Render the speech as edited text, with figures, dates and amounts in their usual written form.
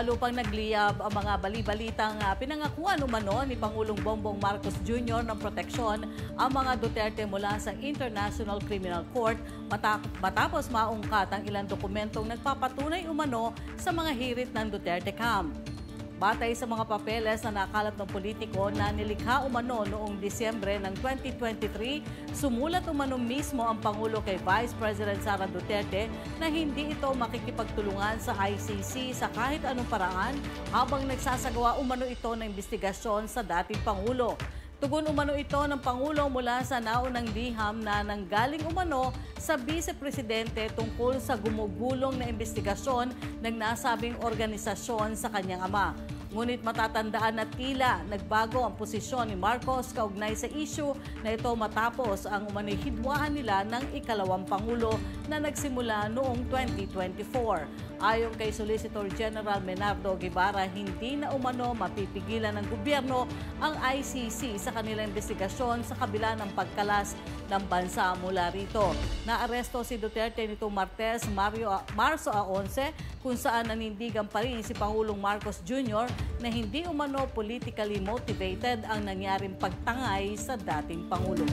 Lalo pang nagliyab ang mga bali-balitang pinangakuan umano ni Pangulong Bongbong Marcos Jr. ng proteksyon ang mga Duterte mula sa International Criminal Court matapos maungkat ang ilang dokumentong nagpapatunay umano sa mga hirit ng Duterte camp. Batay sa mga papeles na nakalap ng politiko na nilikha umano noong Disyembre ng 2023, sumulat umano mismo ang Pangulo kay Vice President Sara Duterte na hindi ito makikipagtulungan sa ICC sa kahit anong paraan habang nagsasagawa umano ito ng investigasyon sa dating Pangulo. Tugon umano ito ng Pangulo mula sa naunang liham na nanggaling umano sa Vice Presidente tungkol sa gumugulong na investigasyon ng nasabing organisasyon sa kanyang ama. Ngunit matatandaan na tila nagbago ang posisyon ni Marcos kaugnay sa issue na ito matapos ang umano'y hidwaan nila ng ikalawang Pangulo na nagsimula noong 2024. Ayon kay Solicitor General Menardo Guevara, hindi na umano mapipigilan ng gobyerno ang ICC sa kanilang investigasyon sa kabila ng pagkalas ng bansa mula rito. Naaresto si Duterte nitong Martes, Marso 11, kung saan nanindigan pa rin si Pangulong Marcos Jr. na hindi umano politically motivated ang nangyaring pagtangay sa dating Pangulo.